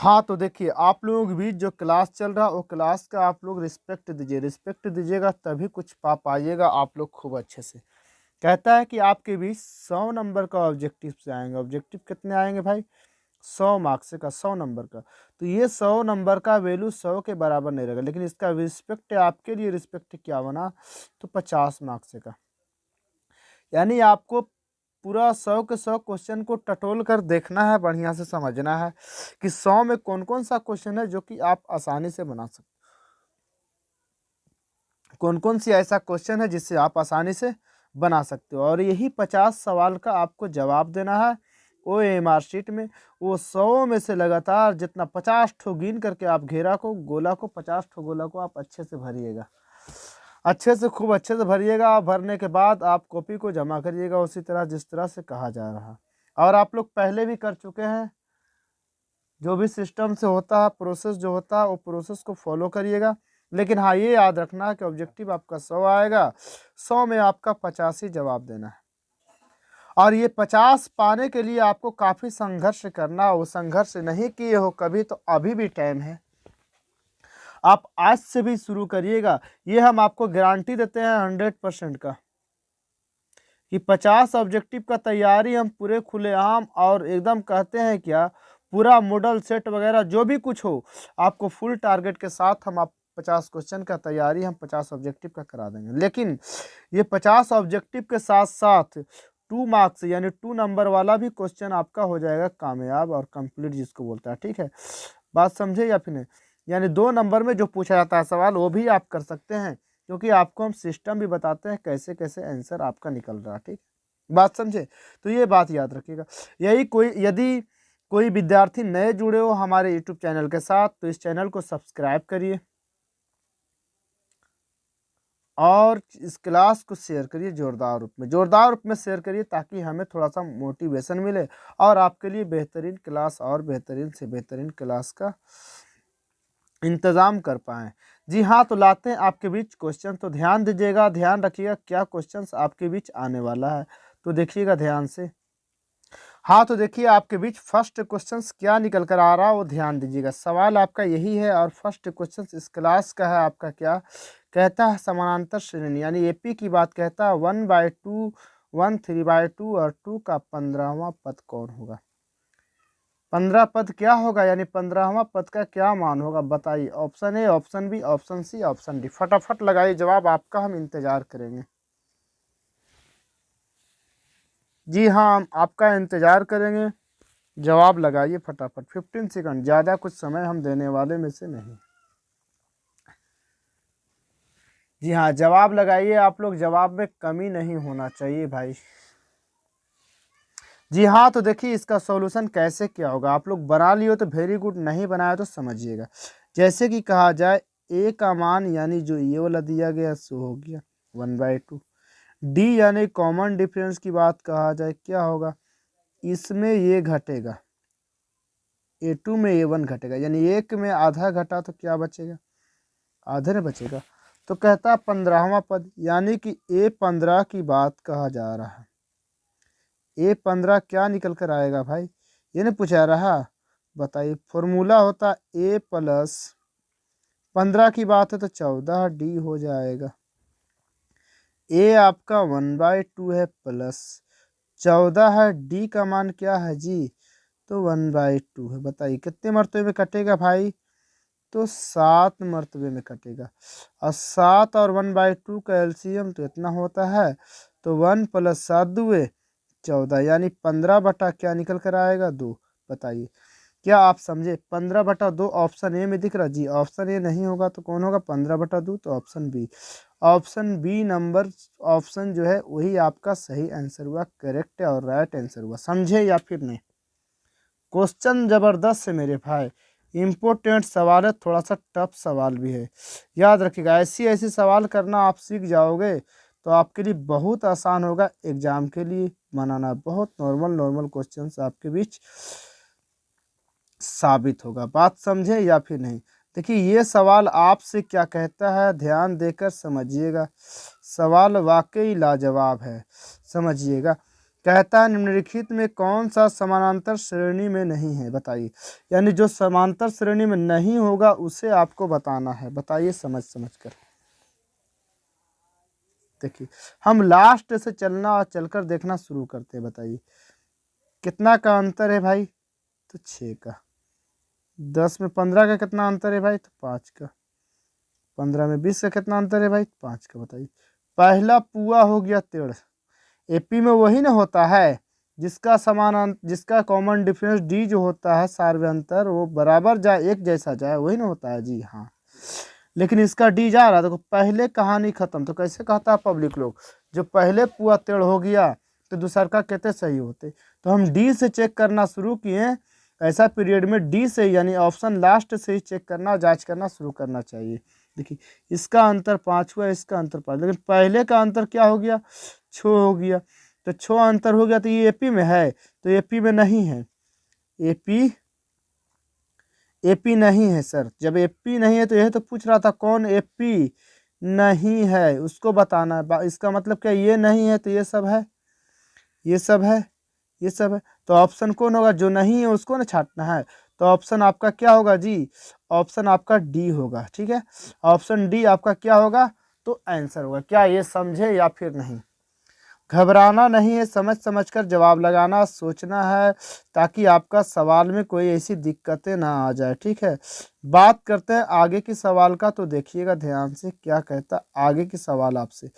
हाँ तो देखिए, आप लोगों के बीच जो क्लास चल रहा है वो क्लास का आप लोग रिस्पेक्ट दीजिए, रिस्पेक्ट दीजिएगा तभी कुछ पा पाइएगा आप लोग खूब अच्छे से। कहता है कि आपके बीच 100 नंबर का ऑब्जेक्टिव से आएंगे। ऑब्जेक्टिव कितने आएंगे भाई? 100 मार्क्स का, 100 नंबर का। तो ये 100 नंबर का वैल्यू 100 के बराबर नहीं रहेगा, लेकिन इसका रिस्पेक्ट आपके लिए रिस्पेक्ट क्या बना? तो 50 मार्क्स का। यानी आपको पूरा 100 के 100 क्वेश्चन को टटोल कर देखना है, बढ़िया से समझना है कि 100 में कौन कौन सा क्वेश्चन है जो कि आप आसानी से बना सकते, कौन कौन सी ऐसा क्वेश्चन है जिससे आप आसानी से बना सकते हो। और यही 50 सवाल का आपको जवाब देना है वो एमआर शीट में। वो 100 में से लगातार जितना 50 ठो गिन करके आप घेरा को, गोला को, 50 ठो गोला को आप अच्छे से भरिएगा, अच्छे से, खूब अच्छे से भरिएगा। भरने के बाद आप कॉपी को जमा करिएगा उसी तरह जिस तरह से कहा जा रहा। और आप लोग पहले भी कर चुके हैं, जो भी सिस्टम से होता है, प्रोसेस जो होता है वो प्रोसेस को फॉलो करिएगा। लेकिन हाँ, ये याद रखना है कि ऑब्जेक्टिव आपका 100 आएगा, 100 में आपका 50 ही जवाब देना है। और ये 50 पाने के लिए आपको काफ़ी संघर्ष करना हो। संघर्ष नहीं किए हो कभी तो अभी भी टाइम है, आप आज से भी शुरू करिएगा। ये हम आपको गारंटी देते हैं 100% का कि 50 ऑब्जेक्टिव का तैयारी हम पूरे खुलेआम और एकदम कहते हैं क्या, पूरा मॉडल सेट वगैरह जो भी कुछ हो, आपको फुल टारगेट के साथ हम आप 50 क्वेश्चन का तैयारी हम 50 ऑब्जेक्टिव का करा देंगे। लेकिन ये 50 ऑब्जेक्टिव के साथ साथ 2 मार्क्स यानी 2 नंबर वाला भी क्वेश्चन आपका हो जाएगा कामयाब और कंप्लीट जिसको बोलता है। ठीक है, बात समझे या फिर नहीं? यानी 2 नंबर में जो पूछा जाता है सवाल वो भी आप कर सकते हैं, क्योंकि आपको हम सिस्टम भी बताते हैं कैसे कैसे आंसर आपका निकल रहा है। ठीक, बात समझे? तो ये बात याद रखिएगा। यही कोई यदि कोई विद्यार्थी नए जुड़े हो हमारे यूट्यूब चैनल के साथ तो इस चैनल को सब्सक्राइब करिए और इस क्लास को शेयर करिए जोरदार रूप में शेयर करिए, ताकि हमें थोड़ा सा मोटिवेशन मिले और आपके लिए बेहतरीन क्लास और बेहतरीन से बेहतरीन क्लास का इंतज़ाम कर पाएँ। जी हाँ, तो लाते हैं आपके बीच क्वेश्चन। तो ध्यान दीजिएगा, ध्यान रखिएगा क्या क्वेश्चंस आपके बीच आने वाला है, तो देखिएगा ध्यान से। हाँ तो देखिए आपके बीच फर्स्ट क्वेश्चंस क्या निकल कर आ रहा है वो ध्यान दीजिएगा। सवाल आपका यही है और फर्स्ट क्वेश्चन इस क्लास का है आपका। क्या कहता है? समानांतर श्रेणी यानी एपी की बात कहता है 1/2, 1 3/2 और 2 का 15वां पद कौन होगा? 15 पद क्या होगा, यानी 15वां पद का क्या मान होगा बताइए। Option A, option B, option C, option D. फटाफट लगाइए जवाब आपका, हम इंतजार करेंगे। जी हाँ, हम आपका इंतजार करेंगे, जवाब लगाइए फटाफट। 15 सेकंड, ज़्यादा कुछ समय हम देने वाले में से नहीं। जी हाँ, जवाब लगाइए आप लोग, जवाब में कमी नहीं होना चाहिए भाई। जी हाँ, तो देखिए इसका सॉल्यूशन कैसे क्या होगा। आप लोग बना लियो तो वेरी गुड, नहीं बनाया तो समझिएगा। जैसे कि कहा जाए ए का मान यानी जो ये वाला दिया गया सो हो गया 1/2। डी यानी कॉमन डिफरेंस की बात कहा जाए क्या होगा, इसमें ये घटेगा, A2 में A1 घटेगा, यानी एक में आधा घटा तो क्या बचेगा? आधे में बचेगा। तो कहता है 15वां पद, यानी कि A15 की बात कहा जा रहा है। A15 क्या निकल कर आएगा भाई, ये नहीं पूछा रहा, बताइए। फॉर्मूला होता A प्लस 15 की बात है तो 14D हो जाएगा। A आपका 1/2 है प्लस 14 है, D का मान क्या है जी, तो 1/2 है। बताइए कितने मरतबे में कटेगा भाई, तो 7 मरतबे में कटेगा। और 7 और 1/2 का एलसीएम तो इतना होता है, तो 1 + 7 दूए 14, यानी 15 बटा क्या निकल कर आएगा 2। बताइए क्या आप समझे? 15/2 ऑप्शन ए में दिख रहा जी। ऑप्शन ए नहीं होगा तो कौन होगा? 15/2, तो option B. Option B number option जो है वही आपका सही आंसर हुआ, करेक्ट है और राइट आंसर हुआ। समझे या फिर नहीं? क्वेश्चन जबरदस्त है मेरे भाई, इम्पोर्टेंट सवाल है, थोड़ा सा टफ सवाल भी है। याद रखिएगा, ऐसी ऐसी सवाल करना आप सीख जाओगे तो आपके लिए बहुत आसान होगा एग्जाम के लिए बनाना। बहुत नॉर्मल क्वेश्चंस आपके बीच साबित होगा। बात समझे या फिर नहीं? देखिए ये सवाल आपसे क्या कहता है, ध्यान देकर समझिएगा। सवाल वाकई लाजवाब है, समझिएगा। कहता है निम्नलिखित में कौन सा समानांतर श्रेणी में नहीं है, बताइए। यानी जो समांतर श्रेणी में नहीं होगा उसे आपको बताना है, बताइए समझ समझ कर। देखिए हम लास्ट से चलना और चलकर देखना शुरू करते हैं, बताइए कितना का अंतर है भाई, तो 6 का। 10 में 15 का कितना अंतर है भाई, तो 5 का। 15 में 20 का कितना अंतर है भाई, 5 का। बताइए पहला पुआ हो गया 13। एपी में वही ना होता है जिसका जिसका कॉमन डिफरेंस डी जो होता है, सार्वय अंतर वो बराबर जाए, एक जैसा जाए, वही ना होता है जी हाँ। लेकिन इसका डी जा रहा है, देखो पहले कहानी खत्म। तो कैसे कहता है पब्लिक लोग, जो पहले पुआ 13 हो गया तो दूसर का कहते सही होते। तो हम डी से चेक करना शुरू किए, ऐसा पीरियड में डी से यानी ऑप्शन लास्ट से ही चेक करना, जांच करना शुरू करना चाहिए। देखिए इसका अंतर 5 हुआ, इसका अंतर 5, लेकिन पहले का अंतर क्या हो गया, 6 हो गया। तो 6 अंतर हो गया, तो ये एपी में है, तो एपी में नहीं है। एपी नहीं है सर। जब एपी नहीं है तो यह तो पूछ रहा था कौन एपी नहीं है, उसको बताना है। इसका मतलब क्या, ये नहीं है तो ये सब है, ये सब है, ये सब है। तो ऑप्शन कौन होगा, जो नहीं है उसको ना छांटना है। तो ऑप्शन आपका क्या होगा जी, ऑप्शन आपका डी होगा। ठीक है, ऑप्शन डी आपका क्या होगा, तो आंसर होगा। क्या ये समझे या फिर नहीं। घबराना नहीं है, समझ समझ कर जवाब लगाना, सोचना है, ताकि आपका सवाल में कोई ऐसी दिक्कतें ना आ जाए। ठीक है, बात करते हैं आगे की सवाल का। तो देखिएगा ध्यान से क्या कहता आगे की सवाल आपसे।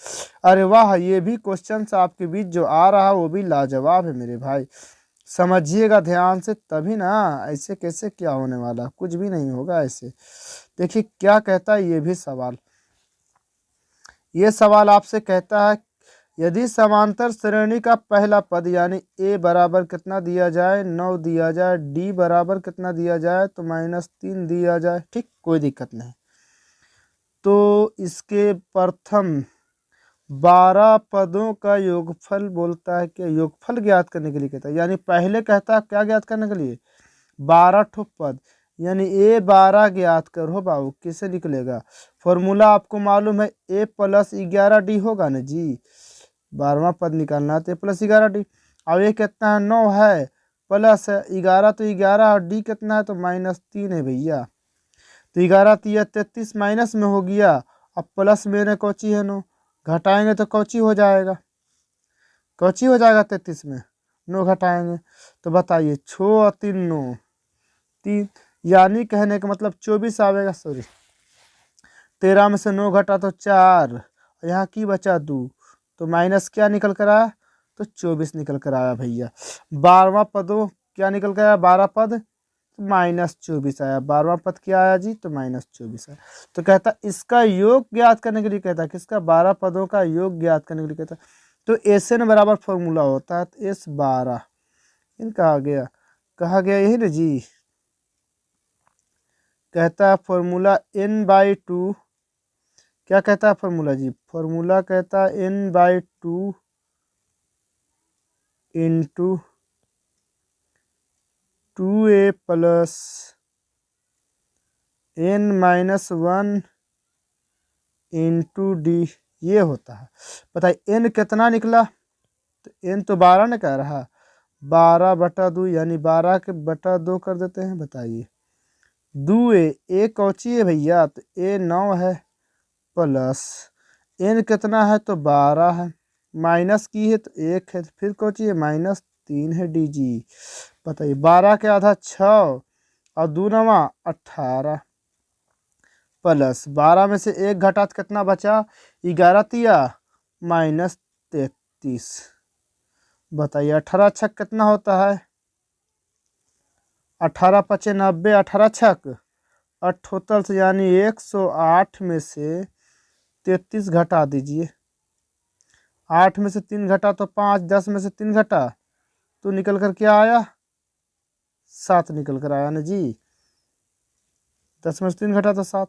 अरे वाह, ये भी क्वेश्चन आपके बीच जो आ रहा है वो भी लाजवाब है मेरे भाई, समझिएगा ध्यान से, तभी ना। ऐसे कैसे क्या होने वाला, कुछ भी नहीं होगा ऐसे। देखिए क्या कहता है ये भी सवाल। ये सवाल आपसे कहता है यदि समांतर श्रेणी का पहला पद यानी ए बराबर कितना दिया जाए, 9 दिया जाए, डी बराबर कितना दिया जाए, तो -3 दिया जाए। ठीक, कोई दिक्कत नहीं। तो इसके प्रथम 12 पदों का योगफल बोलता है, क्या योगफल ज्ञात करने के लिए कहता है। यानी पहले कहता है क्या ज्ञात करने के लिए, 12 ठो पद, यानी ए 12 ज्ञात करो बाबू। किसे निकलेगा, फॉर्मूला आपको मालूम है, ए प्लस 11 डी होगा ना जी। 12वां पद निकालना है तो प्लस 11 डी। अब ये कितना है, 9 है, प्लस 11, तो 11 और डी कितना है, तो -3 है भैया। तो 11 3 33 माइनस में हो गया, अब प्लस में कौची है 9, घटाएंगे तो कौची हो जाएगा, कौची हो जाएगा 33 में 9 घटाएंगे तो बताइए 6 और 3 9 3, यानी कहने का मतलब 24 आवेगा। सॉरी 13 में से 9 घटा तो 4, यहाँ की बचा 2, तो माइनस क्या निकल कर आया, तो 24 निकल कर आया भैया। 12वां पदों क्या निकल कर आया, 12 पद तो -24 आया। 12वां पद क्या आया जी, तो -24 आया। तो कहता इसका योग ज्ञात करने के लिए कहता, किसका, 12 पदों का योग ज्ञात करने के लिए कहता। तो SN बराबर फॉर्मूला होता है, तो S12 इन कहा गया यही ना जी। कहता है फॉर्मूला n/2, क्या कहता है फॉर्मूला जी, फॉर्मूला कहता है n/2 into 2a plus n-1 into D, ये होता है। बताइए n कितना निकला, तो n तो 12 ने कह रहा, 12/2 यानी 12 के बटा 2 कर देते हैं। बताइए 2a, ए कौची है भैया, तो a 9 है, प्लस n कितना है, तो 12 है, माइनस की है तो 1 है, फिर कौची है, -3 है डी जी। बताइए 12 के आधा 6 और 2 9 18, प्लस 12 में से 1 घटा तो कितना बचा, 11 तिया -33। बताइए 18 छक कितना होता है, 18 पचे 90, 18 छक 78, यानी 108 में से 33 घटा दीजिए। 8 में से 3 घटा तो 5, 10 में से 3 घटा तो निकल कर क्या आया, 7 निकल कर आया ना जी। 10 में से 3 घटा तो 7।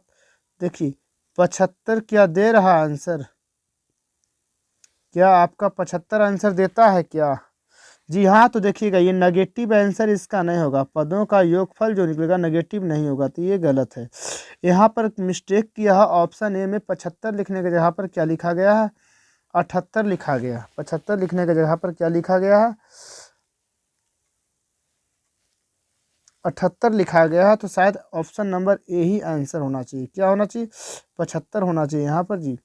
देखिए 75 क्या दे रहा आंसर, क्या आपका 75 आंसर देता है क्या, जी हाँ। तो देखिएगा ये नेगेटिव आंसर इसका नहीं होगा, पदों का योगफल जो निकलेगा नेगेटिव नहीं होगा, तो ये गलत है। यहाँ पर मिस्टेक किया है, ऑप्शन ए में 75 लिखने के जगह पर क्या लिखा गया है, 78 लिखा गया। 75 लिखने की जगह पर क्या लिखा गया है, 78 लिखा गया है। तो शायद option number A he answer होना चाहिए। क्या होना चाहिए, 75 होना चाहिए यहाँ पर जी।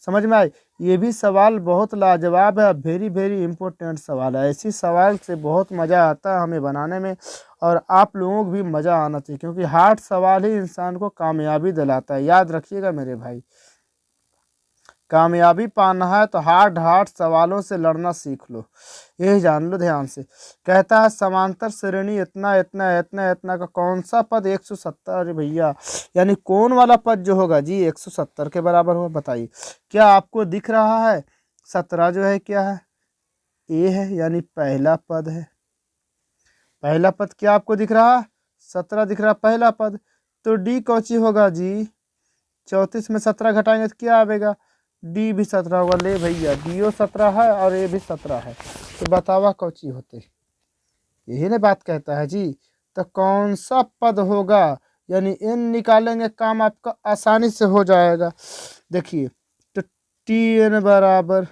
समझ में आए। ये भी सवाल बहुत लाजवाब है, वेरी वेरी इंपॉर्टेंट सवाल है। ऐसी सवाल से बहुत मज़ा आता है हमें बनाने में, और आप लोगों को भी मज़ा आना चाहिए, क्योंकि हार्ड सवाल ही इंसान को कामयाबी दिलाता है। याद रखिएगा मेरे भाई, कामयाबी पाना है तो हार्ड हार्ड सवालों से लड़ना सीख लो, यही जान लो ध्यान से। कहता है समांतर श्रेणी इतना इतना इतना इतना का कौन सा पद 170। अरे भैया, यानी कौन वाला पद जो होगा जी 170 के बराबर होगा, बताइए। क्या आपको दिख रहा है 17 जो है क्या है, ए है, यानी पहला पद है। पहला पद क्या आपको दिख रहा, 17 दिख रहा पहला पद। तो डी कौची होगा जी, 34 में 17 घटाएंगे तो क्या आएगा, डी भी 17 होगा। ले भैया, डीओ 17 है और ए भी 17 है, तो बतावा कौची होते, यही ना बात कहता है जी। तो कौन सा पद होगा, यानी एन निकालेंगे, काम आपका आसानी से हो जाएगा। देखिए, तो टी एन बराबर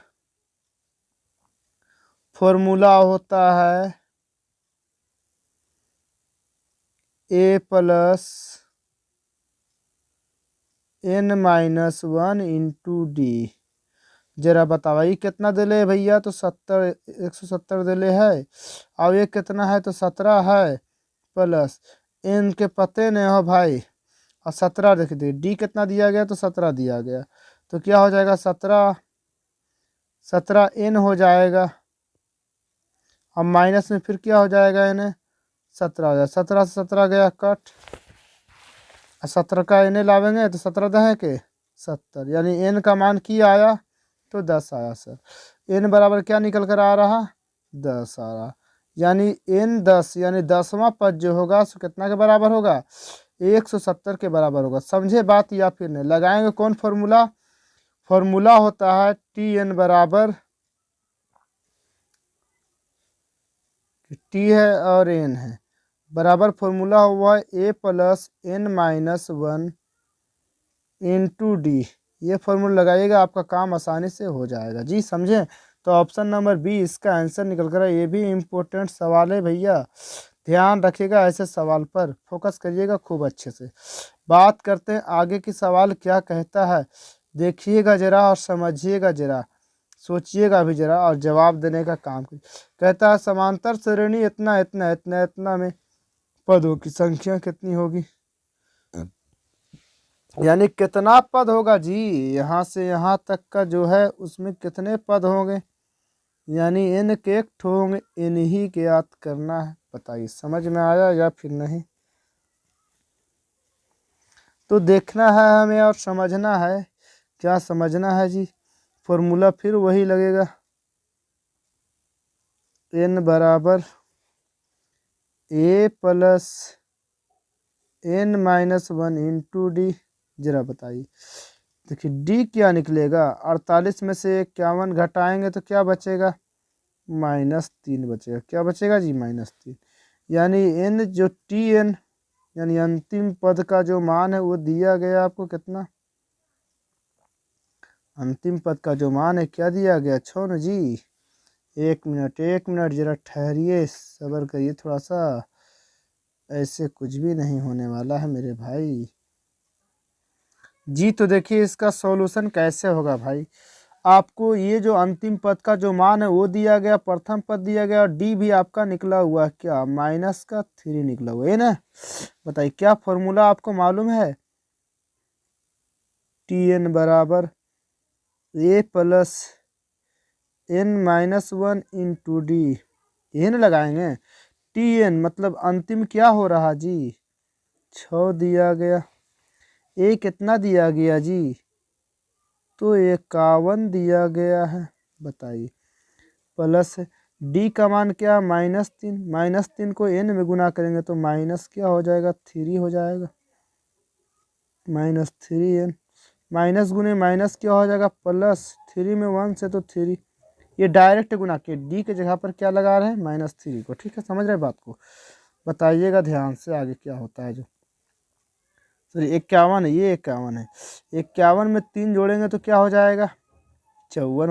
फॉर्मूला होता है ए प्लस n-1 इंटू डी। जरा बताओ ये कितना दिले है भैया, तो 170 दिले है, और ये कितना है तो 17 है, प्लस n के पते नहीं हो भाई, और 17 लिख दी। डी कितना दिया गया, तो 17 दिया गया, तो क्या हो जाएगा 17 n हो जाएगा, अब माइनस में फिर क्या हो जाएगा, n 17 हो जाएगा। 17 से 17 गया कट, 17 का n लावेंगे तो 17 दहे के 70, यानी n का मान क्या आया, तो 10 आया सर। n बराबर क्या निकल कर आ रहा, 10 आ रहा, यानी n 10, यानी 10वां पद जो होगा सो कितना के बराबर होगा, 170 के बराबर होगा। समझे बात या फिर नहीं, लगाएंगे कौन फॉर्मूला, फॉर्मूला होता है टी एन बराबर, टी है और एन है, बराबर फॉर्मूला हुआ ए प्लस n-1 इंटू डी। ये फॉर्मूला लगाइएगा, आपका काम आसानी से हो जाएगा जी, समझे। तो ऑप्शन नंबर बी इसका आंसर निकल कर, ये भी इम्पोर्टेंट सवाल है भैया, ध्यान रखिएगा, ऐसे सवाल पर फोकस करिएगा खूब अच्छे से। बात करते हैं आगे की सवाल क्या कहता है, देखिएगा जरा और समझिएगा जरा, सोचिएगा भी जरा और जवाब देने का काम कीजिए। कहता है समांतर श्रेणी इतना इतना इतना इतना में पदों की संख्या कितनी होगी, यानी कितना पद होगा जी, यहाँ से यहाँ तक का जो है उसमें कितने पद होंगे, यानी n के एक ठो होंगे, n ही के याद करना है। बताइए समझ में आया या फिर नहीं, तो देखना है हमें और समझना है। क्या समझना है जी, फॉर्मूला फिर वही लगेगा, n बराबर a plus n-1 into D. जरा बताइए, देखिए डी क्या निकलेगा, 48 में से 51 घटाएंगे तो क्या बचेगा, -3 बचेगा। क्या बचेगा जी, -3, यानी n जो टी एन, यानी अंतिम पद का जो मान है वो दिया गया आपको कितना, अंतिम पद का जो मान है क्या दिया गया, 6 जी। 1 मिनट जरा ठहरिए, सब्र करिए थोड़ा सा, ऐसे कुछ भी नहीं होने वाला है मेरे भाई जी। तो देखिए इसका सॉल्यूशन कैसे होगा भाई, आपको ये जो अंतिम पद का जो मान है वो दिया गया, प्रथम पद दिया गया, और डी भी आपका निकला हुआ है क्या, -3 निकला हुआ है ना। बताइए क्या फॉर्मूला आपको मालूम है, टी एन बराबर a plus n-1 into d, n लगाएंगे, टी एन मतलब अंतिम क्या हो रहा जी, 6 दिया गया, ए कितना दिया गया जी, तो 51 दिया गया है। बताइए प्लस डी का मान क्या, -3, -3 को n में गुना करेंगे तो माइनस क्या हो जाएगा, 3 हो जाएगा, -3n, माइनस गुने माइनस क्या हो जाएगा, +3 में 1 से तो 3, ये डायरेक्ट गुना के डी के जगह पर क्या लगा रहे हैं, -3 को। ठीक है, समझ रहे बात को, बताइएगा ध्यान से आगे क्या होता है। जो सॉरी 51 है, ये 51 है, 51 में 3 जोड़ेंगे तो क्या हो जाएगा, 54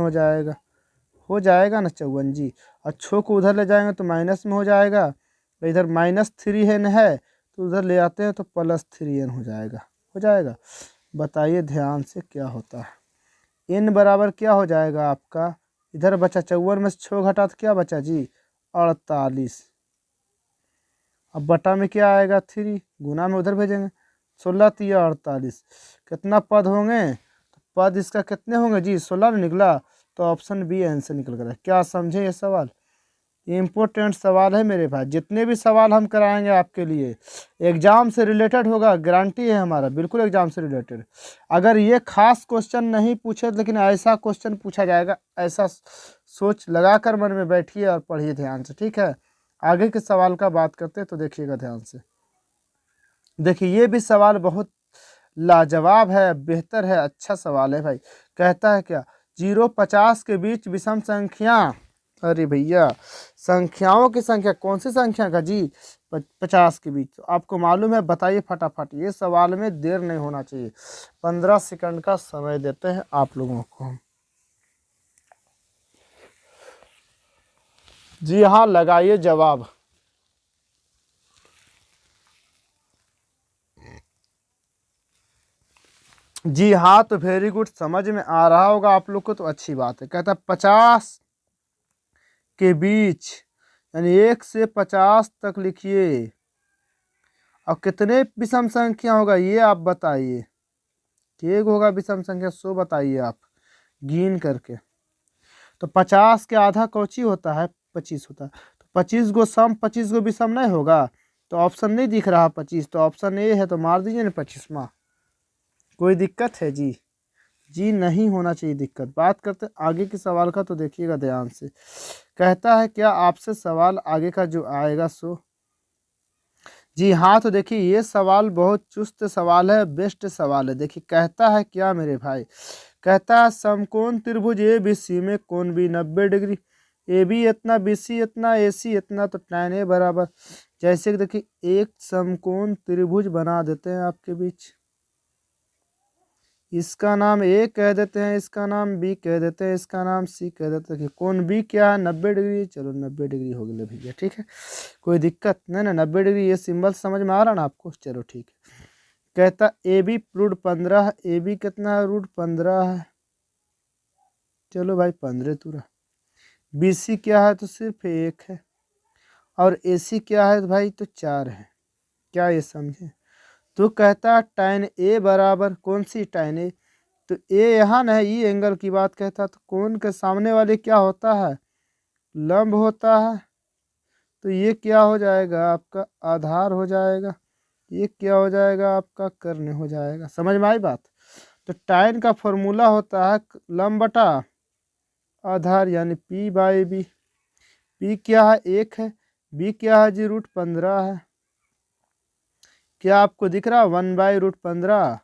हो जाएगा ना 54 जी। और छो को उधर ले जाएंगे तो माइनस में हो जाएगा, इधर -3n है तो उधर ले आते हैं तो +3n हो जाएगा। बताइए ध्यान से क्या होता है। n बराबर क्या हो जाएगा आपका, इधर बचा 54 में से 6 घटा तो क्या बचा जी 48। अब बटा में क्या आएगा 3, गुना में उधर भेजेंगे 16 तिया 48। कितना पद होंगे, तो पद इसका कितने होंगे जी 16 निकला, तो ऑप्शन बी आंसर निकल कर। क्या समझे ये सवाल, इम्पोर्टेंट सवाल है मेरे भाई। जितने भी सवाल हम कराएंगे आपके लिए एग्जाम से रिलेटेड होगा, गारंटी है हमारा, बिल्कुल एग्जाम से रिलेटेड। अगर ये खास क्वेश्चन नहीं पूछे लेकिन ऐसा क्वेश्चन पूछा जाएगा, ऐसा सोच लगाकर मन में बैठिए और पढ़िए ध्यान से, ठीक है। आगे के सवाल का बात करते हैं तो देखिएगा ध्यान से। देखिए ये भी सवाल बहुत लाजवाब है, बेहतर है, अच्छा सवाल है भाई। कहता है क्या, 0-50 के बीच विषम संख्या, अरे भैया संख्याओं की संख्या कौन सी संख्या का जी 50 के बीच, तो आपको मालूम है, बताइए फटाफट। ये सवाल में देर नहीं होना चाहिए, 15 सेकंड का समय देते हैं आप लोगों को हम। जी हाँ, लगाइए जवाब। जी हाँ, तो वेरी गुड, समझ में आ रहा होगा आप लोग को, तो अच्छी बात है। कहता 50 के बीच यानी 1 से 50 तक लिखिए, और कितने विषम संख्या होगा ये आप बताइए। एक होगा विषम संख्या, सो बताइए आप गिन करके। तो 50 के आधा कौची होता है 25 होता है, तो 25 गो सम 25 गो विषम नहीं होगा, तो ऑप्शन नहीं दिख रहा 25, तो ऑप्शन ए है, तो मार दीजिए ना 25वां। कोई दिक्कत है जी, जी नहीं होना चाहिए दिक्कत। बात करते आगे के सवाल का, तो देखिएगा ध्यान से। कहता है क्या आपसे सवाल आगे का जो आएगा सो, जी हाँ, तो देखिए ये सवाल बहुत चुस्त सवाल है, बेस्ट सवाल है। देखिए कहता है क्या मेरे भाई, कहता है समकोण त्रिभुज ए बी सी में कोण बी 90 डिग्री, ए बी इतना बी सी इतना ए सी इतना, तो tan ए बराबर, जैसे कि देखिए एक समकोण त्रिभुज बना देते हैं आपके बीच, इसका नाम ए कह देते हैं, इसका नाम बी कह देते हैं, इसका नाम सी कह देते हैं। कि कोण बी क्या है 90 डिग्री, चलो 90 डिग्री हो गया भैया, ठीक है, कोई दिक्कत नहीं ना। 90 डिग्री ये सिंबल समझ में आ रहा ना आपको, चलो ठीक है। कहता ए बी √15 है, ए बी कितना है √15 है, चलो भाई 15 तुरा। बी सी क्या है तो सिर्फ 1 है, और ए सी क्या है भाई तो 4 है। क्या ये समझे, तो कहता tan ए बराबर कौन सी tan ए, तो ए यहाँ न है, ई एंगल की बात कहता, तो कोण के सामने वाले क्या होता है लंब होता है, तो ये क्या हो जाएगा आपका आधार हो जाएगा, ये क्या हो जाएगा आपका कर्ण हो जाएगा। समझ में आई बात। तो tan का फॉर्मूला होता है लंब बटा आधार, यानी p/b। p क्या है 1 है, b क्या है जी √15 है। क्या आपको दिख रहा 1/√15,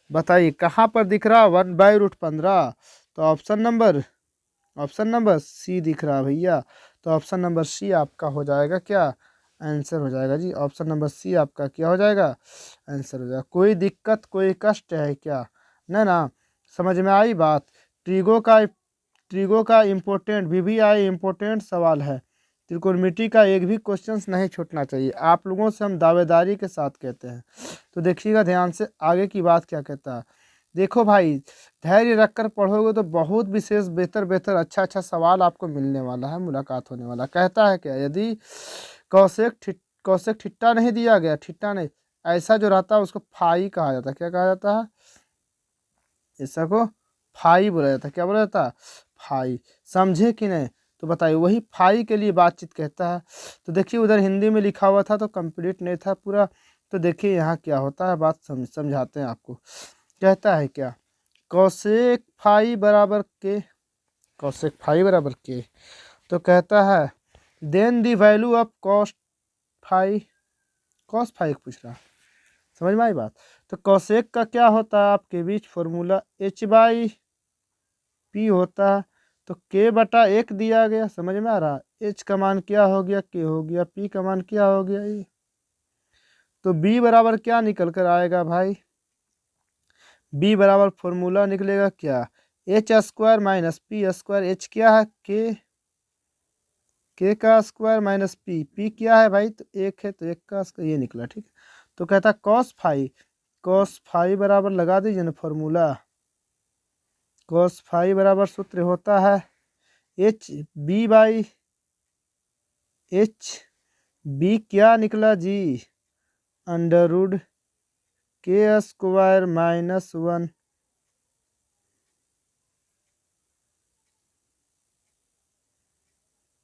बताइए कहाँ पर दिख रहा 1/√15, तो ऑप्शन नंबर सी दिख रहा भैया। तो ऑप्शन नंबर सी आपका हो जाएगा क्या आंसर हो जाएगा जी, ऑप्शन नंबर सी आपका क्या हो जाएगा आंसर हो जाएगा। कोई दिक्कत कोई कष्ट है क्या, ना समझ में आई बात। ट्रीगो का इम्पोर्टेंट VVI इम्पोर्टेंट सवाल है, त्रिकोणमिति का एक भी क्वेश्चन नहीं छूटना चाहिए, आप लोगों से हम दावेदारी के साथ कहते हैं। तो देखिएगा ध्यान से आगे की बात क्या कहता है। देखो भाई धैर्य रखकर पढ़ोगे तो बहुत विशेष बेहतर अच्छा सवाल आपको मिलने वाला है, मुलाकात होने वाला। कहता है क्या, यदि कौशिक ठिट्टा नहीं दिया गया, ठिट्टा नहीं, ऐसा जो रहता है उसको फाई कहा जाता है। क्या कहा जाता है, ऐसा को फाई बोला जाता है। क्या बोला जाता है फाई, समझे कि नहीं, तो बताइए वही फाई के लिए बातचीत कहता है। तो देखिए उधर हिंदी में लिखा हुआ था तो कंप्लीट नहीं था पूरा, तो देखिए यहाँ क्या होता है बात समझाते हैं आपको। कहता है क्या, कौशिक फाई बराबर के, तो कहता है then the value of cos phi पूछ रहा, समझ में आई बात। तो कौशिक का क्या होता है आपके बीच फॉर्मूला h/p होता है, तो k/1 दिया गया, समझ में आ रहा, h का मान क्या हो गया k हो गया, p का मान क्या हो गया e, तो b बराबर क्या निकल कर आएगा भाई, b बराबर फॉर्मूला निकलेगा क्या H square minus P square, H क्या है के का स्क्वायर माइनस पी क्या है भाई, तो एक है तो एक का स्क्वायर, ये निकला ठीक है। तो कहता कॉस फाई बराबर लगा दीजिए ना फॉर्मूला, कॉस फाई बराबर सूत्र होता है h b by h, b क्या निकला जी, अंडर रूड के स्क्वायर माइनस 1,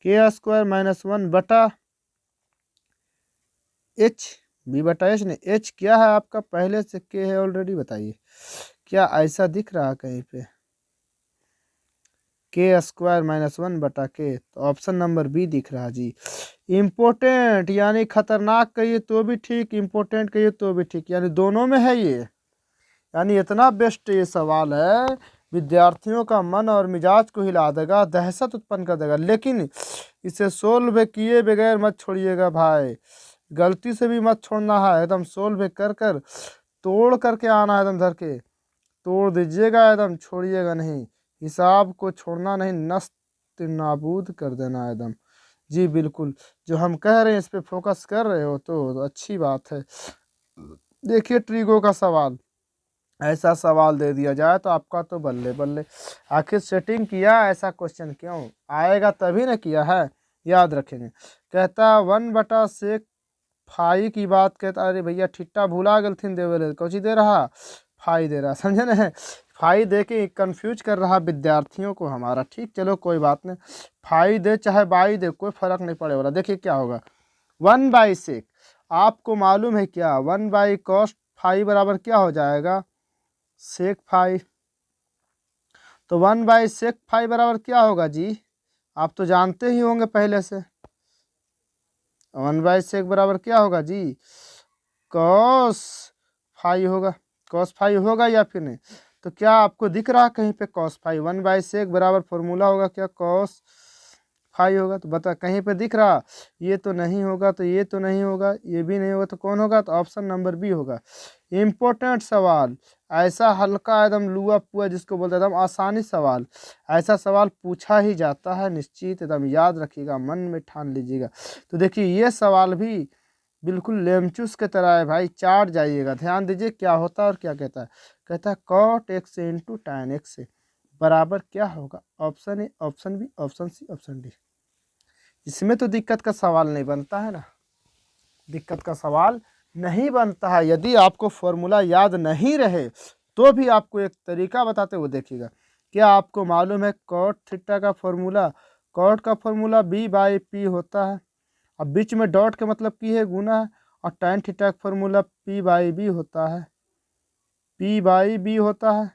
के स्क्वायर माइनस 1 बटा एच, बी बटा एच ने, एच क्या है आपका पहले से के है ऑलरेडी, बताइए क्या ऐसा दिख रहा कहीं पे, के स्क्वायर माइनस 1 बटा के, तो ऑप्शन नंबर बी दिख रहा जी। इम्पोर्टेंट यानी खतरनाक कहिए तो भी ठीक, इम्पोर्टेंट कहिए तो भी ठीक, यानी दोनों में है ये, यानी इतना बेस्ट ये सवाल है, विद्यार्थियों का मन और मिजाज को हिला देगा, दहशत उत्पन्न कर देगा। लेकिन इसे सोल्व किए बगैर मत छोड़िएगा भाई, गलती से भी मत छोड़ना है, एकदम सोल्व कर कर तोड़ करके आना है, एकदम धर के तोड़ दीजिएगा, एकदम छोड़िएगा नहीं, हिसाब को छोड़ना नहीं, नस्त नाबूद कर देना एकदम। जी बिल्कुल, जो हम कह रहे हैं इस पे फोकस कर रहे हो तो अच्छी बात है। देखिए ट्रिगो का सवाल, ऐसा सवाल दे दिया जाए तो आपका तो बल्ले बल्ले, आखिर सेटिंग किया ऐसा क्वेश्चन क्यों आएगा, तभी ना किया है, याद रखेंगे। कहता 1/sec फाई की बात कहता, अरे भैया ठिट्टा भूला गलथिन देवे कौची दे रहा, फाई दे रहा, समझे ना, फाई दे के कंफ्यूज कर रहा विद्यार्थियों को हमारा, ठीक चलो कोई बात नहीं, फाई दे चाहे बाई दे कोई फर्क नहीं पड़े वाला। देखिए क्या होगा 1/sec, आपको मालूम है क्या 1/cos फाई बराबर क्या हो जाएगा, सेक फाई, तो 1/sec फाई बराबर क्या होगा जी, आप तो जानते ही होंगे पहले से, 1/sec बराबर क्या होगा जी, कॉस फाई होगा, कॉस फाई होगा या फिर नहीं, तो क्या आपको दिख रहा कहीं पे कॉस फाई, 1/sec बराबर फॉर्मूला होगा क्या कॉस फाई होगा, तो बता कहीं पे दिख रहा, ये तो नहीं होगा, तो ये तो नहीं होगा, ये भी नहीं होगा, तो कौन होगा, तो ऑप्शन नंबर बी होगा। इम्पोर्टेंट सवाल, ऐसा हल्का एकदम लुआ पुआ जिसको बोलते एकदम आसानी सवाल, ऐसा सवाल पूछा ही जाता है, निश्चित एकदम याद रखिएगा, मन में ठान लीजिएगा। तो देखिए ये सवाल भी बिल्कुल लेमचूस के तरह है भाई, चाट जाइएगा, ध्यान दीजिए क्या होता है और क्या कहता है। कहता है cot x into tan x बराबर क्या होगा, option A, option B, option C, option D. इसमें तो दिक्कत का सवाल नहीं बनता है ना, दिक्कत का सवाल नहीं बनता है। यदि आपको फॉर्मूला याद नहीं रहे तो भी आपको एक तरीका बताते हुए देखिएगा, क्या आपको मालूम है कॉट थीटा का फॉर्मूला, कॉट का फॉर्मूला b/p होता है, अब बीच में डॉट के मतलब की है गुना है, और tan थीटा का फॉर्मूला p/b होता है, p/b होता है,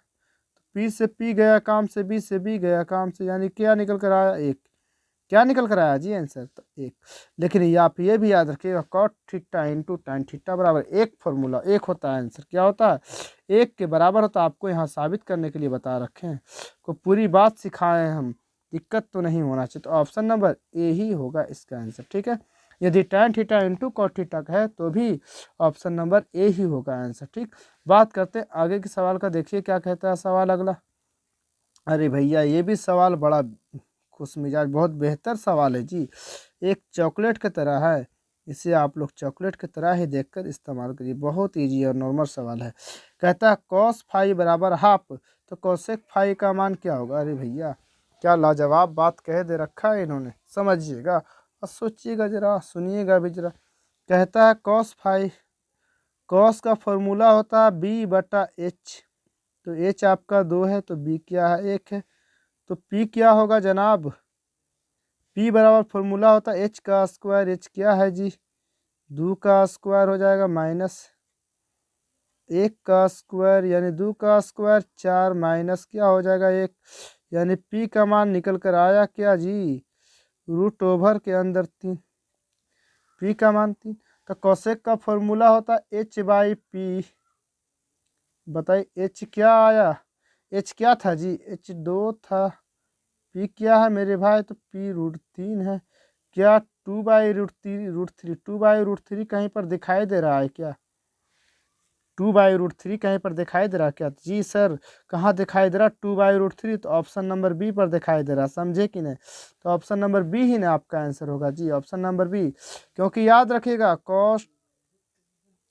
तो p से p गया काम से, b से b गया काम से, यानी क्या निकल कर आया, एक, क्या निकल कर आया जी आंसर, तो एक। लेकिन ये आप ये भी याद रखिएगा cot theta into tan theta बराबर एक, फॉर्मूला एक होता है, आंसर क्या होता है, एक के बराबर होता है। आपको यहाँ साबित करने के लिए बता रखे हैं, को पूरी बात सिखाए हैं हम, दिक्कत तो नहीं होना चाहिए, तो ऑप्शन नंबर ए ही होगा इसका आंसर, ठीक है। यदि tan theta into cot theta का है तो भी ऑप्शन नंबर ए ही होगा आंसर, ठीक। बात करते हैं आगे के सवाल का, देखिए क्या कहता है सवाल अगला। अरे भैया ये भी सवाल बड़ा खुश मिजाज, बहुत बेहतर सवाल है जी, एक चॉकलेट की तरह है, इसे आप लोग चॉकलेट की तरह ही देखकर इस्तेमाल करिए, बहुत इजी और नॉर्मल सवाल है। कहता है कॉस फाई बराबर हाफ, तो कॉसेक फाई का मान क्या होगा, अरे भैया क्या लाजवाब बात कह दे रखा है इन्होंने, समझिएगा और सोचिएगा जरा, सुनिएगा भी जरा। कहता है कॉस फाई, कॉस का फॉर्मूला होता है b/h, तो h आपका 2 है तो b क्या है, 1 है, तो p क्या होगा जनाब, p बराबर फॉर्मूला होता है h का स्क्वायर, h क्या है जी, 2 का स्क्वायर हो जाएगा माइनस 1 का स्क्वायर, यानी 2 का स्क्वायर 4 माइनस क्या हो जाएगा 1, यानी p का मान निकल कर आया क्या जी, √ओवर के अंदर 3, p का मान 3। तो कोसेक का फॉर्मूला होता है h/p, बताइए h क्या आया, h क्या था जी, h 2 था, p क्या है मेरे भाई, तो p √3 है, क्या 2/√3, 2/√3 कहीं पर दिखाई दे रहा है क्या, 2/√3 कहीं पर दिखाई दे रहा क्या? जी सर, कहाँ दिखाई दे रहा 2/√3? तो ऑप्शन नंबर बी पर दिखाई दे रहा, समझे कि नहीं? तो ऑप्शन नंबर बी ही ना आपका आंसर होगा जी, ऑप्शन नंबर बी। क्योंकि याद रखिएगा कॉस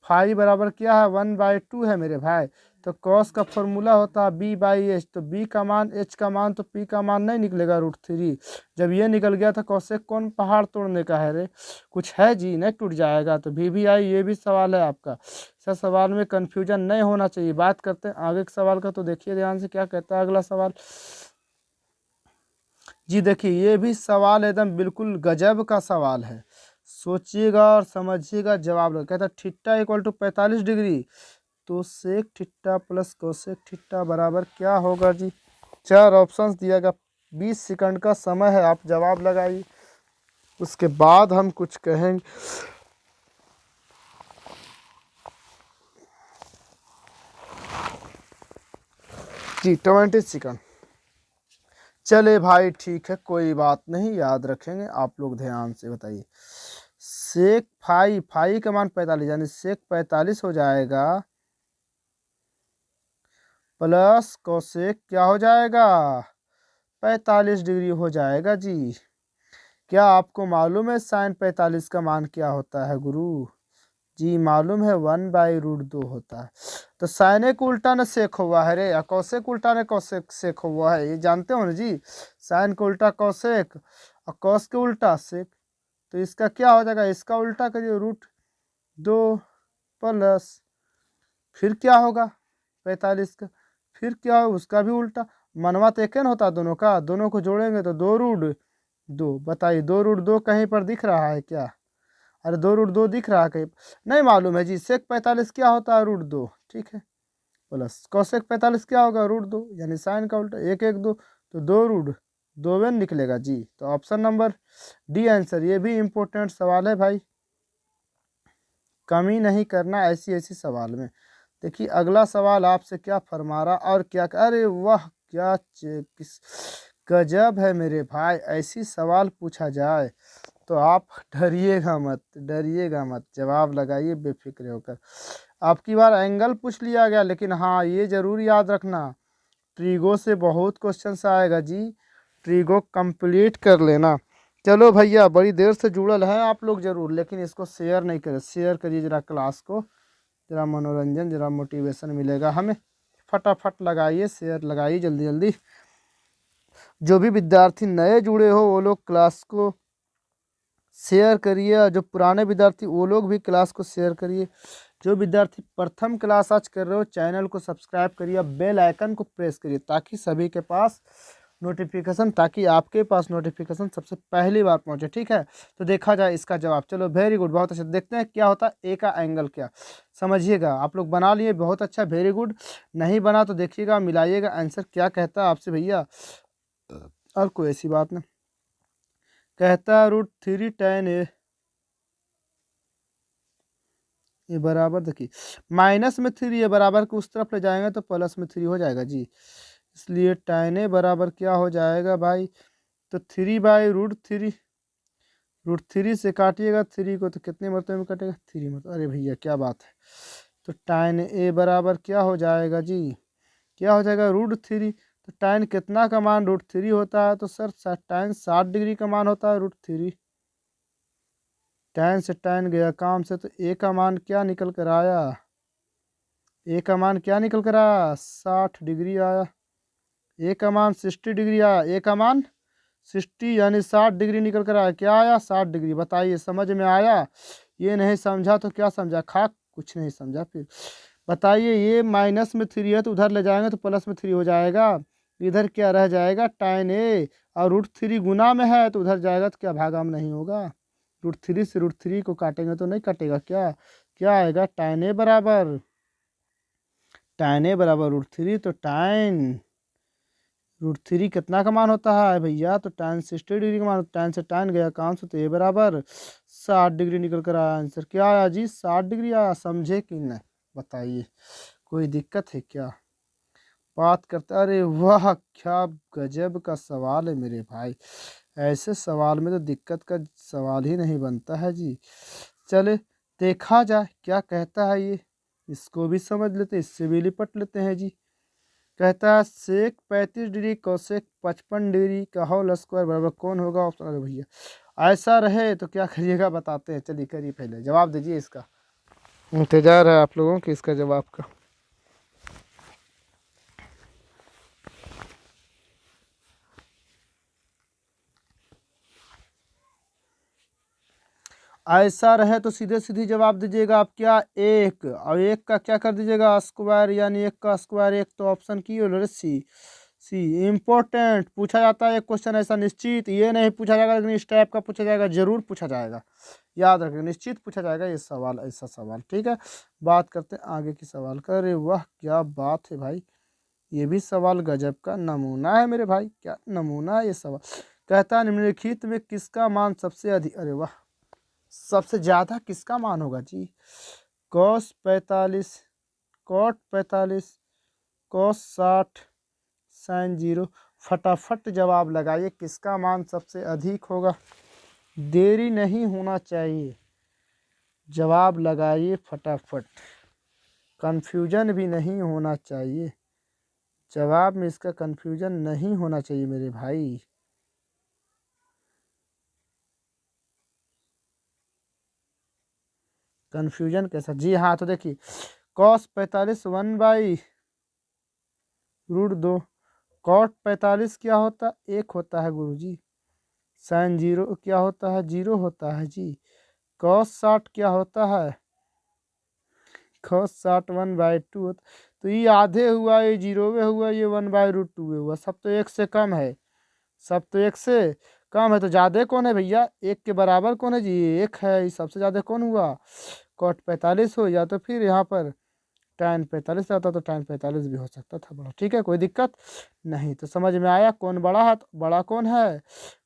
फाई बराबर क्या है 1/2 है मेरे भाई। तो कॉस का फॉर्मूला होता है b/h, तो b का मान h का मान तो p का मान नहीं निकलेगा √3। जब ये निकल गया था कौशिक कौन पहाड़ तोड़ने का है रे, कुछ है जी, नहीं टूट जाएगा। तो VVI ये भी सवाल है आपका। सर सवाल में कन्फ्यूजन नहीं होना चाहिए। बात करते हैं आगे के सवाल का, तो देखिए ध्यान से क्या कहता है अगला सवाल। जी देखिए ये भी सवाल एकदम बिल्कुल गजब का सवाल है, सोचिएगा और समझिएगा जवाब लगा। कहता थीटा इक्वल टू 45 डिग्री, तो sec theta plus cosec theta बराबर क्या होगा जी? 4 ऑप्शंस दिया गया, 20 सेकंड का समय है, आप जवाब लगाइए, उसके बाद हम कुछ कहेंगे। जी 20 सेकंड। चले भाई ठीक है, कोई बात नहीं, याद रखेंगे आप लोग, ध्यान से बताइए। सेक फाई, फाई का मान 45 यानी सेक 45 हो जाएगा प्लस कोसेक क्या हो जाएगा 45 डिग्री हो जाएगा जी। क्या आपको मालूम है साइन 45 का मान क्या होता है गुरु? जी मालूम है 1/√2 होता है। तो साइने को उल्टा ने सेक हुआ है रे, कौसेक उल्टा ने कौसेक सेक हुआ है, ये जानते हो ना जी। साइन को उल्टा कौसेक और कौस के उल्टा सेक, तो इसका क्या हो जाएगा, इसका उल्टा करिए √2 प्लस फिर क्या होगा 45 का, फिर क्या हो उसका भी उल्टा। मनवा तो एक न होता दोनों का, दोनों को जोड़ेंगे तो 2√2। बताइए 2√2 कहीं पर दिख रहा है क्या? अरे 2√2 दिख रहा है कहीं? नहीं मालूम है जी। सेक 45 क्या होता है √2, ठीक है, प्लस कौसेक 45 क्या होगा √2, यानी साइन का उल्टा 1/2, तो 2√2 निकलेगा जी। तो ऑप्शन नंबर डी आंसर। ये भी इम्पोर्टेंट सवाल है भाई, कमी नहीं करना ऐसी ऐसी सवाल में। देखिए अगला सवाल आपसे क्या फरमा रहा और क्या, अरे वाह क्या किस गजब है मेरे भाई, ऐसी सवाल पूछा जाए तो आप डरिएगा मत, डरिएगा मत, जवाब लगाइए बेफिक्र होकर। आपकी बार एंगल पूछ लिया गया, लेकिन हाँ ये जरूर याद रखना ट्रीगो से बहुत क्वेश्चंस आएगा जी, ट्रीगो कंप्लीट कर लेना। चलो भैया बड़ी देर से जुड़ल हैं आप लोग जरूर, लेकिन इसको शेयर नहीं करें, शेयर करिए जरा क्लास को, जरा मनोरंजन जरा मोटिवेशन मिलेगा हमें। फटाफट लगाइए शेयर, लगाइए जल्दी जल्दी। जो भी विद्यार्थी नए जुड़े हो वो लोग क्लास को शेयर करिए, और जो पुराने विद्यार्थी वो लोग भी क्लास को शेयर करिए। जो विद्यार्थी प्रथम क्लास आज कर रहे हो चैनल को सब्सक्राइब करिए, बेल आइकन को प्रेस करिए ताकि सभी के पास नोटिफिकेशन, ताकि आपके पास नोटिफिकेशन सबसे पहली बार पहुंचे, ठीक है। तो देखा जाए इसका जवाब। चलो वेरी गुड, बहुत अच्छा। देखते हैं क्या होता है ए का एंगल क्या, समझिएगा। आप लोग बना लिए, बहुत अच्छा, वेरी गुड। नहीं बना तो देखिएगा, मिलाइएगा आंसर क्या कहता है आपसे भैया। और कोई ऐसी बात नहीं, कहता है √3 tan ए, ये बराबर, देखिए माइनस में 3 है, बराबर को उस तरफ ले जाएंगे तो प्लस में 3 हो जाएगा जी। इसलिए tan ए बराबर क्या हो जाएगा भाई, तो 3/√3, √3 से काटिएगा 3 को तो कितने मरतबे में कटेगा 3 मरतबे। अरे भैया क्या बात है, तो tan ए बराबर क्या हो जाएगा जी, क्या हो जाएगा √3। तो tan कितना का मान √3 होता है, तो सर tan 60 डिग्री का मान होता है √3। tan से tan गया काम से, तो ए का मान क्या निकल कर आया, ए का मान क्या निकल कर आया 60 डिग्री आया। ए का मान 60 डिग्री आया, ए का मान 60 यानी 60 डिग्री निकल कर आया, क्या आया 60 डिग्री। बताइए समझ में आया? ये नहीं समझा तो क्या समझा, खाक कुछ नहीं समझा फिर। बताइए ये माइनस में 3 है तो उधर ले जाएंगे तो प्लस में 3 हो जाएगा, इधर क्या रह जाएगा tan ए, और √3 गुना में है तो उधर जाएगा तो क्या भागा में नहीं होगा, √3 से √3 को काटेंगे तो नहीं कटेगा, क्या क्या आएगा tan ए बराबर, tan ए बराबर √3, तो √3 कितना का मान होता है भैया, तो tan 60 डिग्री का मान, tan से tan गया काम से, तो ए बराबर 60 डिग्री निकल कर आया। आंसर क्या आया जी 60 डिग्री आया, समझे कि नहीं बताइए, कोई दिक्कत है क्या? बात करते, अरे वाह क्या गजब का सवाल है मेरे भाई, ऐसे सवाल में तो दिक्कत का सवाल ही नहीं बनता है जी। चले देखा जाए क्या कहता है ये इसको भी समझ लेते हैं, इससे भी लिपट लेते हैं जी। कहता है सेक 35 डिग्री कोसेक 55 डिग्री का होल स्क्वायर बराबर कौन होगा ऑप्शन। अरे भैया ऐसा रहे तो क्या करिएगा बताते हैं, चलिए करिए पहले जवाब दीजिए इसका, इंतजार है आप लोगों की इसका जवाब का। ऐसा रहे तो सीधे सीधे जवाब दीजिएगा आप क्या, एक, और एक का क्या कर दीजिएगा स्क्वायर, यानी एक का स्क्वायर एक, तो ऑप्शन की हो सी। सी इम्पोर्टेंट पूछा जाता है एक क्वेश्चन ऐसा, निश्चित ये नहीं पूछा जाएगा लेकिन इस टाइप का पूछा जाएगा, जरूर पूछा जाएगा, याद रखें निश्चित पूछा जाएगा ये सवाल, ऐसा सवाल। ठीक है, बात करते हैं आगे की सवाल का। अरे वाह क्या बात है भाई, ये भी सवाल गजब का नमूना है मेरे भाई, क्या नमूना है ये सवाल। कहता है निम्नलिखित में किसका मान सबसे अधिक, अरे वाह सबसे ज़्यादा किसका मान होगा जी, कॉस 45, कॉट 45, कॉस 60, साइन 0। फटाफट जवाब लगाइए किसका मान सबसे अधिक होगा, देरी नहीं होना चाहिए, जवाब लगाइए फटाफट, कन्फ्यूजन भी नहीं होना चाहिए, जवाब में इसका कन्फ्यूजन नहीं होना चाहिए मेरे भाई। कन्फ्यूजन कैसा जी, हाँ तो देखिए कॉस 45 1/√2, कॉट 45 क्या होता है 1 होता है गुरुजी, साइन 0 क्या होता है 0 होता है जी, कॉस 60 क्या होता है, कॉस 60 1/2 होता, तो ये आधे हुआ, ये 0वे हुआ, ये 1/√2 हुआ, सब तो एक से कम है, सब तो एक से कम है, तो ज़्यादा कौन है भैया, एक के बराबर कौन है जी, एक है, ये सबसे ज़्यादा कौन हुआ, कॉट 45 हो, या तो फिर यहाँ पर tan 45 आता तो tan 45 भी हो सकता था बड़ा। ठीक है, कोई दिक्कत नहीं, तो समझ में आया कौन बड़ा है, तो बड़ा कौन है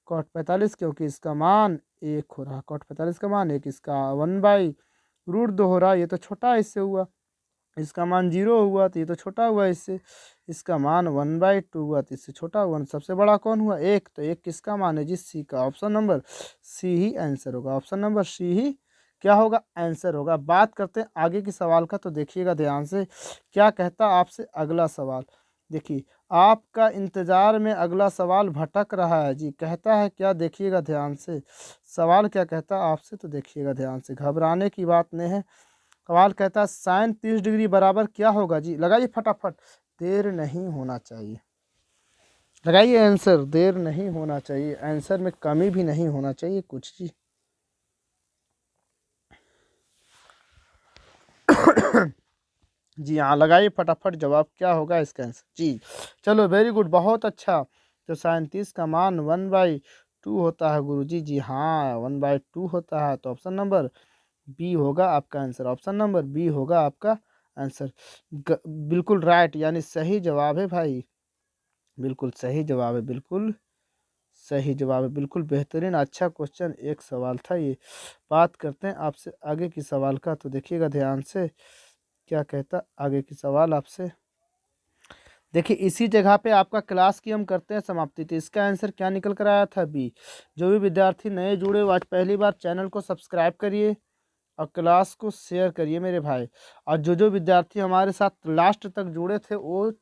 कॉट 45, क्योंकि इसका मान 1 हो रहा, कॉट 45 का मान 1, इसका 1/√2 हो रहा, ये तो छोटा इससे हुआ, इसका मान 0 हुआ तो ये तो छोटा हुआ इससे, इसका मान 1/2 हुआ तो इससे छोटा हुआ, सबसे बड़ा कौन हुआ 1, तो 1 किसका मान है जी, सी का, ऑप्शन नंबर सी ही आंसर होगा, ऑप्शन नंबर सी ही क्या होगा आंसर होगा। बात करते हैं आगे की सवाल का, तो देखिएगा ध्यान से क्या कहता आपसे अगला सवाल, देखिए आपका इंतजार में अगला सवाल भटक रहा है जी, कहता है क्या, देखिएगा ध्यान से सवाल क्या कहता है आपसे, तो देखिएगा ध्यान से, घबराने की बात नहीं है। सवाल कहता है साइन 30 डिग्री बराबर क्या होगा जी, लगाइए फटाफट, देर नहीं होना चाहिए, लगाइए आंसर, देर नहीं होना चाहिए, आंसर में कमी भी नहीं होना चाहिए कुछ जी। जी हाँ लगाइए फटाफट, जवाब क्या होगा इसका आंसर जी। चलो वेरी गुड, बहुत अच्छा, तो साइन 30 का मान 1/2 होता है गुरुजी, जी हाँ 1/2 होता है, तो ऑप्शन नंबर बी होगा आपका आंसर, ऑप्शन नंबर बी होगा आपका आंसर, बिल्कुल राइट, यानी सही जवाब है भाई, बिल्कुल सही जवाब है, बिल्कुल सही जवाब है, बिल्कुल बेहतरीन, अच्छा क्वेश्चन, एक सवाल था ये। बात करते हैं आपसे आगे की सवाल का, तो देखिएगा ध्यान से क्या कहता आगे की सवाल आपसे। देखिए इसी जगह पे आपका क्लास की हम करते हैं समाप्ति, तो इसका आंसर क्या निकल कर आया था बी। जो भी विद्यार्थी नए जुड़े हो आज पहली बार चैनल को सब्सक्राइब करिए और क्लास को शेयर करिए मेरे भाई, और जो विद्यार्थी हमारे साथ लास्ट तक जुड़े थे वो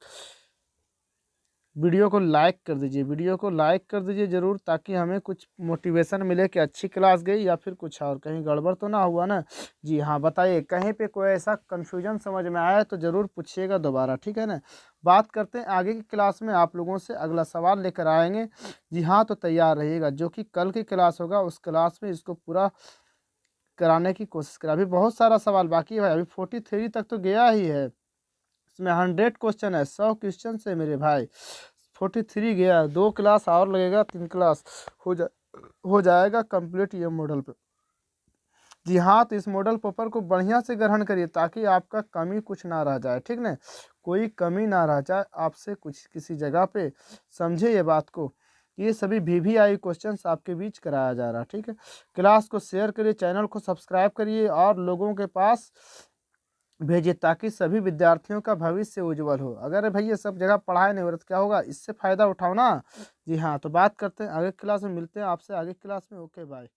वीडियो को लाइक कर दीजिए, वीडियो को लाइक कर दीजिए ज़रूर, ताकि हमें कुछ मोटिवेशन मिले कि अच्छी क्लास गई या फिर कुछ और कहीं गड़बड़ तो ना हुआ ना। जी हाँ बताइए, कहीं पे कोई ऐसा कन्फ्यूजन समझ में आया तो ज़रूर पूछिएगा दोबारा, ठीक है ना। बात करते हैं आगे की क्लास में, आप लोगों से अगला सवाल लेकर आएंगे। जी हाँ तो तैयार रहिएगा, जो कि कल की क्लास होगा उस क्लास में इसको पूरा कराने की कोशिश करें। अभी बहुत सारा सवाल बाकी है भाई, अभी 43 तक तो गया ही है, इसमें 100 क्वेश्चन है, 100 क्वेश्चन से मेरे भाई 43 गया, 2 क्लास और लगेगा, 3 क्लास हो जाएगा कंप्लीट ये मॉडल पे। जी हाँ तो इस मॉडल पेपर को बढ़िया से ग्रहण करिए ताकि आपका कमी कुछ ना रह जाए, ठीक ना, कोई कमी ना रह जाए आपसे कुछ किसी जगह पे, समझे ये बात को। ये सभी VVI क्वेश्चंस आपके बीच कराया जा रहा है, ठीक है। क्लास को शेयर करिए, चैनल को सब्सक्राइब करिए और लोगों के पास भेजिए ताकि सभी विद्यार्थियों का भविष्य उज्जवल हो। अगर भैया सब जगह पढ़ाई नहीं हो रहा तो क्या होगा, इससे फ़ायदा उठाओ ना। जी हाँ तो बात करते हैं आगे क्लास में, मिलते हैं आपसे आगे क्लास में, ओके बाय।